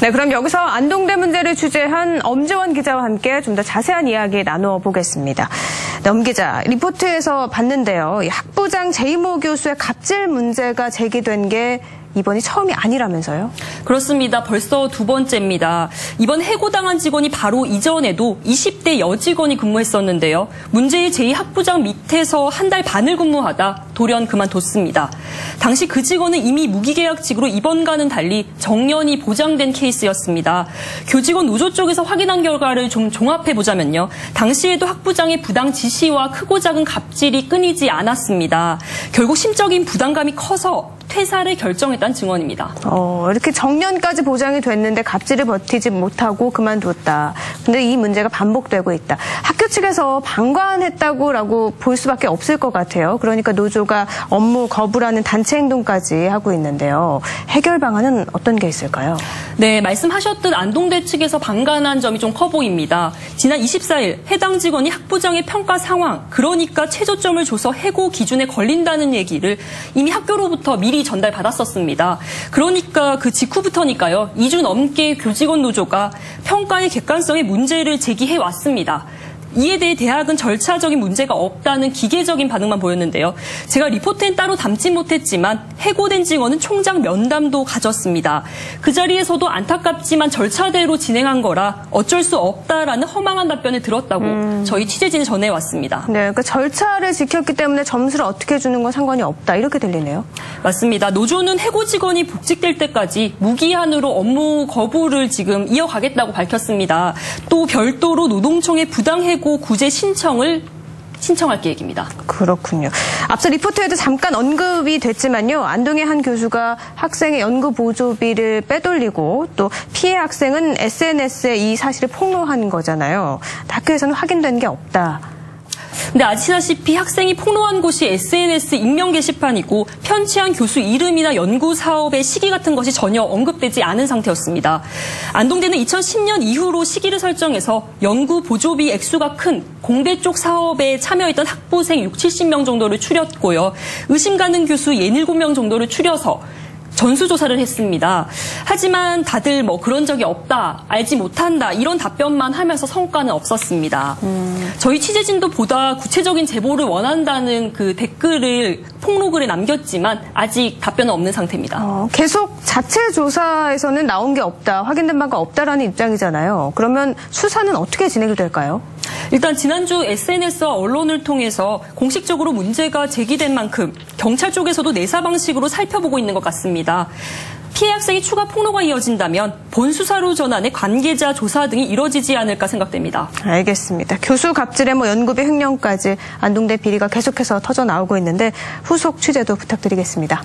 네, 그럼 여기서 안동대 문제를 취재한 엄지원 기자와 함께 좀 더 자세한 이야기 나누어 보겠습니다. 네, 엄 기자, 리포트에서 봤는데요. 이 학부장 제이모 교수의 갑질 문제가 제기된 게 이번이 처음이 아니라면서요? 그렇습니다. 벌써 두 번째입니다. 이번 해고당한 직원이 바로 이전에도 20대 여직원이 근무했었는데요. 문제의 제2학부장 밑에서 한 달 반을 근무하다 돌연 그만뒀습니다. 당시 그 직원은 이미 무기계약직으로 이번과는 달리 정년이 보장된 케이스였습니다. 교직원 노조 쪽에서 확인한 결과를 좀 종합해보자면요. 당시에도 학부장의 부당 지시와 크고 작은 갑질이 끊이지 않았습니다. 결국 심적인 부담감이 커서 퇴사를 결정했다는 증언입니다. 이렇게 정년까지 보장이 됐는데 갑질을 버티지 못하고 그만뒀다. 근데 이 문제가 반복되고 있다. 학교 측에서 방관했다고 볼 수밖에 없을 것 같아요. 그러니까 노조가 업무 거부라는 단체 행동까지 하고 있는데요. 해결 방안은 어떤 게 있을까요? 네, 말씀하셨듯 안동대 측에서 방관한 점이 좀 커 보입니다. 지난 24일 해당 직원이 학부장의 평가 상황, 그러니까 최저점을 줘서 해고 기준에 걸린다는 얘기를 이미 학교로부터 미리 전달받았었습니다. 그러니까 그 직후부터니까요. 2주 넘게 교직원 노조가 평가의 객관성에 문제를 제기해 왔습니다. 이에 대해 대학은 절차적인 문제가 없다는 기계적인 반응만 보였는데요. 제가 리포트엔 따로 담지 못했지만 해고된 직원은 총장 면담도 가졌습니다. 그 자리에서도 안타깝지만 절차대로 진행한 거라 어쩔 수 없다라는 허망한 답변을 들었다고 저희 취재진이 전해왔습니다. 네, 그러니까 절차를 지켰기 때문에 점수를 어떻게 주는 건 상관이 없다 이렇게 들리네요. 맞습니다. 노조는 해고 직원이 복직될 때까지 무기한으로 업무 거부를 지금 이어가겠다고 밝혔습니다. 또 별도로 노동청에 부당해고 구제 신청할 계획입니다. 그렇군요. 앞서 리포트에도 잠깐 언급이 됐지만요. 안동의 한 교수가 학생의 연구 보조비를 빼돌리고 또 피해 학생은 SNS에 이 사실을 폭로한 거잖아요. 학교에서는 확인된 게 없다. 근데 아시다시피 학생이 폭로한 곳이 SNS 익명 게시판이고 편취한 교수 이름이나 연구 사업의 시기 같은 것이 전혀 언급되지 않은 상태였습니다. 안동대는 2010년 이후로 시기를 설정해서 연구 보조비 액수가 큰 공대 쪽 사업에 참여했던 학부생 60, 70명 정도를 추렸고요. 의심 가는 교수 67명 정도를 추려서 전수조사를 했습니다. 하지만 다들 그런 적이 없다, 알지 못한다 이런 답변만 하면서 성과는 없었습니다. 저희 취재진도 보다 구체적인 제보를 원한다는 그 댓글을 폭로글에 남겼지만 아직 답변은 없는 상태입니다. 계속 자체 조사에서는 나온 게 없다, 확인된 바가 없다라는 입장이잖아요. 그러면 수사는 어떻게 진행이 될까요? 일단 지난주 SNS와 언론을 통해서 공식적으로 문제가 제기된 만큼 경찰 쪽에서도 내사 방식으로 살펴보고 있는 것 같습니다. 피해 학생이 추가 폭로가 이어진다면 본 수사로 전환해 관계자 조사 등이 이뤄지지 않을까 생각됩니다. 알겠습니다. 교수 갑질에 연구비 횡령까지 안동대 비리가 계속해서 터져 나오고 있는데 후속 취재도 부탁드리겠습니다.